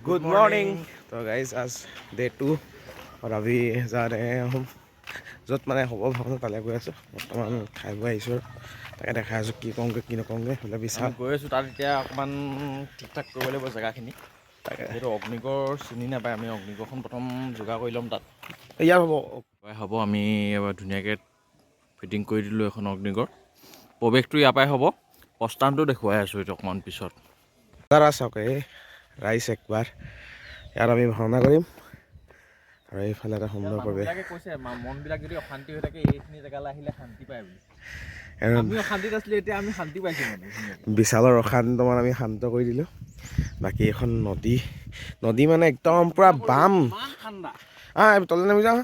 Good morning. तो guys आज day 2 और अभी जा रहे हैं हम য'ত মানে হ'ব ভাবো তালৈ গৈ আছোঁ। বৰ্তমান খাই বৈ আহিছোঁ আৰু তাকে দেখাই আছোঁ কি কওঁগৈ কি নকওঁগৈ বোলে বিশাল গৈ আছোঁ তাত এতিয়া অকণমান ঠিক ঠাক কৰিব লাগিব জেগাখিনি। তাকে যিহেতু অগ্নিগড় চিনি নাপায়, আমি অগ্নিগড়খন প্ৰথম যোগাৰ কৰি ল'ম তাত। ইয়াৰ হ'ব আমি এবাৰ ধুনীয়াকৈ ফিটিং কৰি দিলোঁ এখন অগ্নিগড়। প্ৰৱেশটো ইয়াৰ পৰাই হ'ব, প্ৰস্থানটো দেখুৱাই আছোঁ এইটো অকণমান পিছত। তাৰা চাওক এই ৰাইজ একবাৰ ইয়াত আমি ভাওনা কৰিম আৰু এইফালে এটা সুন্দৰ পৰিৱেশ। মানুহবিলাকে কৈছে মনবিলাক যদি অশান্তি হৈ থাকে এইখিনি জেগালৈ আহিলে শান্তি পায় বুলি। আমি অশান্তিত আছিলোঁ, এতিয়া আমি শান্তি পাইছোঁ মানে বিশালৰ অশান্তমান আমি শান্ত কৰি দিলোঁ। বাকী এখন নদী মানে একদম পূৰা বাম ঠাণ্ডা। তললৈ নামি যাওঁ।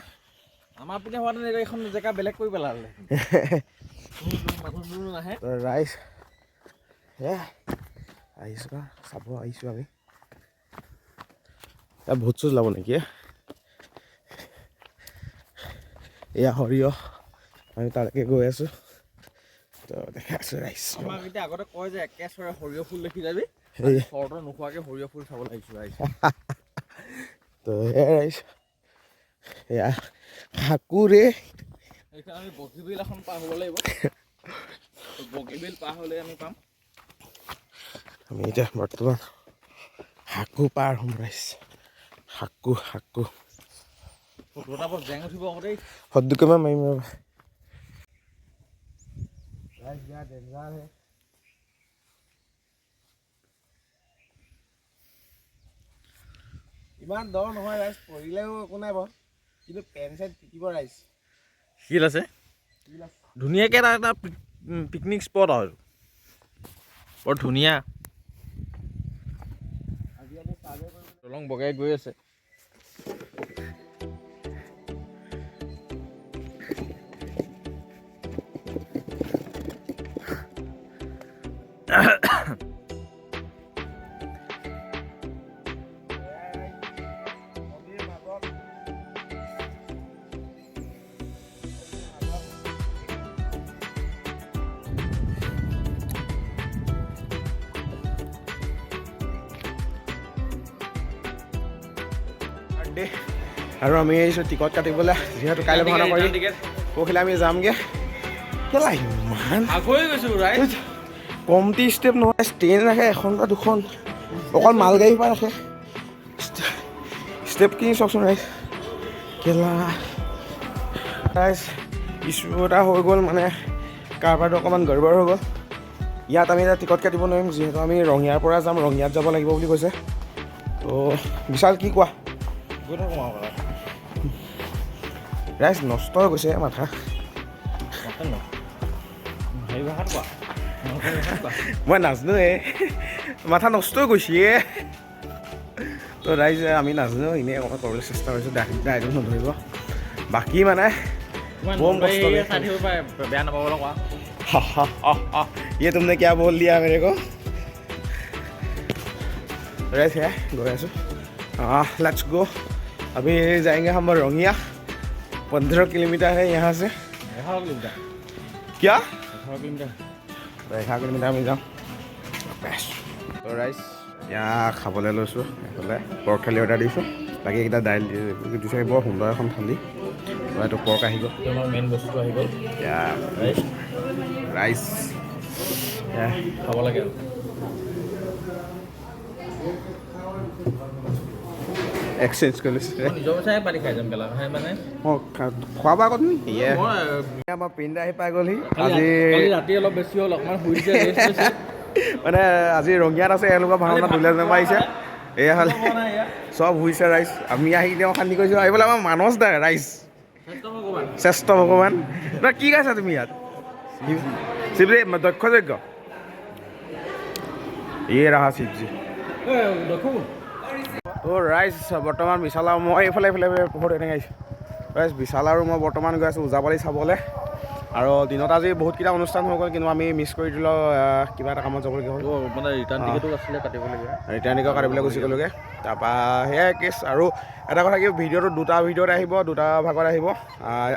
আমাৰ পিনে হোৱাটো এইখন জেগা বেলেগ কৰি পেলালে। মানুহ নাহে ৰাইজ আহিছোঁ চাব আহিছোঁ আমি। ইয়াত ভোট চোট যাব নেকি? এয়া সৰিয়হ আমি তালৈকে গৈ আছোঁ। তো দেখাই আছোঁ ৰাইজ। আমাক এতিয়া আগতে কয় যে একেচৰে সৰিয়হ ফুল দেখি যাবি, চৰ্ট নোখোৱাকৈ সৰিয়হ ফুল চাবলৈ আহিছোঁ ৰাইজ। তো এয়া ৰাইজ এয়া হাকুৰে সেইখন আমি বগীবিল এখন পাৰ হ'ব লাগিব। বগীবিল পাৰ হ'লে আমি পাম। আমি এতিয়া বৰ্তমান হাকু পাৰ হ'ম ৰাইজ। হাকু জেং উঠিব আকৌ দেই। সদ্যকেমান মাৰিম ইমান দ নহয় ৰাইজ, পৰিলেও একো নাই বাৰু, কিন্তু পেন চেন তিতিব ৰাইজ। শিল আছে ধুনীয়াকৈ এটা পিকনিক স্পট আৰু বৰ ধুনীয়া। দলং বগাই গৈ আছে। আৰু আমি আহিছোঁ টিকট কাটিবলৈ, যিহেতু কাইলৈ ভাওনা কৰি পৰহিলৈ আমি যামগৈ। কেলা ইমান কমটি ষ্টেপ নহয়, ট্ৰেইন ৰাখে এখন বা দুখন, অকল মালগাড়ীৰ পৰা ৰাখে। ষ্টেপখিনি চাওকচোন ৰাইজ, কেলা ৰাইজ ইছ্যু এটা হৈ গ'ল, মানে কাৰবাৰটো অকণমান গড়বড় হৈ গ'ল। ইয়াত আমি এতিয়া টিকট কাটিব নোৱাৰিম, যিহেতু আমি ৰঙিয়াৰ পৰা যাম, ৰঙিয়াত যাব লাগিব বুলি কৈছে। তো বিশাল কি কোৱা? গৈ থাকোঁ আৰু ৰাইজ নষ্ট হৈ গৈছে মাথা। মই নাজানো মাথা নষ্ট হৈ গৈছে। তো ৰাইজ আমি নাজানো, এনেই অকণমান কৰিবলৈ চেষ্টা কৰিছোঁ, ডাইৰেক্ট নধৰিব। বাকী মানে বম কষ্ট বেয়া নাপাবলৈ কোৱা। ये तुमने क्या बोल दिया मेरे को? राइट है गए आसो। Let's go. अभी जाएंगे हम रोंगिया। 15 किलोमीटर है यहाँ से। 11 किलोमीटर क्या? 11 किलोमीटर। 11 किलोमीटर আমি যাম। তো ৰাইজ ইয়াত খাবলৈ লৈছোঁ, এইফালে পৰ্ক থালি অৰ্ডাৰ দিছোঁ। বাকী এইকেইটা দাইল দিছে, বৰ সুন্দৰ এখন থালি। এইটো পৰ্ক আহি গ'ল, মেইন বস্তু আহি গ'ল ৰাইচ খাব লাগে। এক্সচেঞ্জ কৰি লৈছে। নিজৰ পইচাই পানী খাই যাম গেলা মানে খোৱা বোৱা ক'ত আমাৰ পিন্ধা আহি পাই গ'লহি। আজি ৰাতি অলপ বেছি হ'ল, অকণমান শুই দিছে। মানে আজি ৰঙিয়াত আছে, এওঁলোকৰ ভাওনা দুলে নামাৰিছে। এয়া হ'লে চব শুইছে ৰাইজ। আমি আহি তেওঁ শান্তি কৰিছোঁ। আহিবলৈ আমাৰ মানস দা ৰাইজ শ্ৰেষ্ঠ ভগৱান। কি গাইছা তুমি ইয়াত? শিৱজী দক্ষ যজ্ঞ। ইয়ে ৰাহা শিৱজী। তো ৰাইজ বৰ্তমান বিশাল আৰু মই এইফালে বহুত এনেকৈ আহিছোঁ। ৰাইজ বিশাল আৰু মই বৰ্তমান গৈ আছোঁ ওজাপালি চাবলৈ। আৰু দিনত আজি বহুতকেইটা অনুষ্ঠান হৈ গ'ল, কিন্তু আমি মিছ কৰি দিলোঁ, কিবা এটা কামত যাবলগীয়া হ'ল। মানে ৰিটাৰ্ণ টিকেটো আছিলে কাটিবলগীয়া, ৰিটাৰ্ণ টিকেট কাটিবলৈ গুচি গ'লোগৈ। তাৰপৰা সেয়াই কেছ। আৰু এটা কথা কি, ভিডিঅ'টো দুটা ভিডিঅ'ত আহিব, দুটা ভাগত আহিব।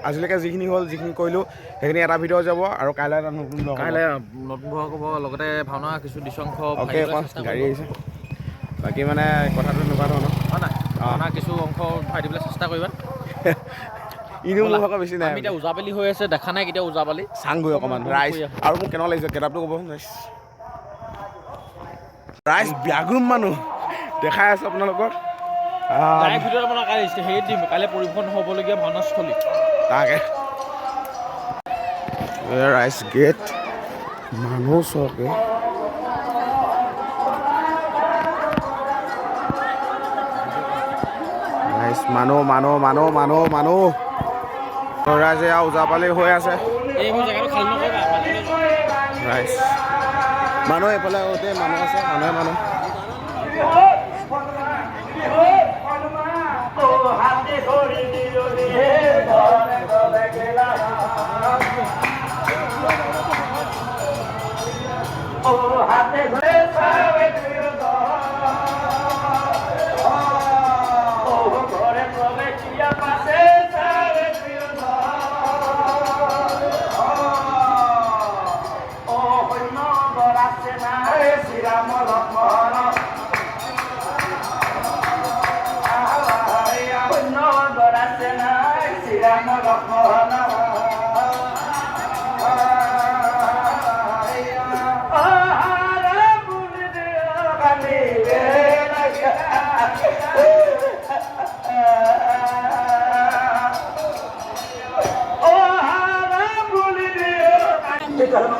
আজিলৈকে যিখিনি হ'ল, যিখিনি কৰিলোঁ, সেইখিনি এটা ভিডিঅ' যাব। আৰু কাইলৈ এটা নতুন নতুন হ'ব, লগতে ভাওনা কিছু দৃশ্যংশ গাড়ী আহিছে। বাকী মানে কথাটো এনেকুৱা ধৰণৰ হয় নাই ভাওনা কিছু অংশ ভৰাই দিবলৈ চেষ্টা কৰিবা ইনেও মোৰ ভাগৰ বেছি নাই আমি এতিয়া ওজাপালি হৈ আছে দেখা নাই কেতিয়া ওজাপালি চাংগৈ অকণমান ৰাইজ আৰু মোক কেনেকুৱা লাগিছে কেটাপটো ক'ব ৰাইজ ব্যাগুম মানুহ দেখাই আছোঁ আপোনালোকক তাৰে ভিতৰত আপোনাৰ হেৰিত দিম কাইলৈ পৰিৱেশন হ'বলগীয়া ভাওনাস্থলী তাকে ৰাইজ গেট মানুহ চকে ৰাইজ মানুহ ৰাইজে আৰু ওজাপালি হৈ আছে এইবোৰ জেগাটো খালী নকৰিবা ৰাইজ মানুহ এইফালে গোটেই মানুহ আছে মানুহ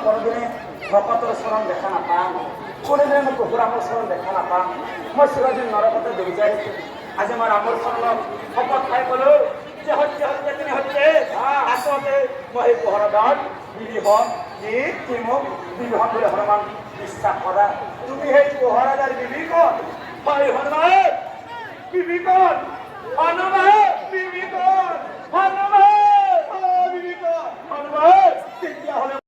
কোনোদিনে ভকতৰ চৰণ দেখা নাপাম কোনোদিনে মই পশুৰামৰ চৰণ দেখা নাপাম মই চিৰদিন নৰকতে ডুবি যাই আজি মই ৰামৰ চৰণত শপত খাই ক'লো যে সত্য তিনি সত্যে আচলতে মই সেই পহৰাদাৰ বিৰিহন মোক বিৰিহন বুলি হনুমান বিশ্বাস কৰা তুমি সেই পহৰাদাৰ বিবিকন হয় হনুমান বিবিকন হনুমান বিবিকন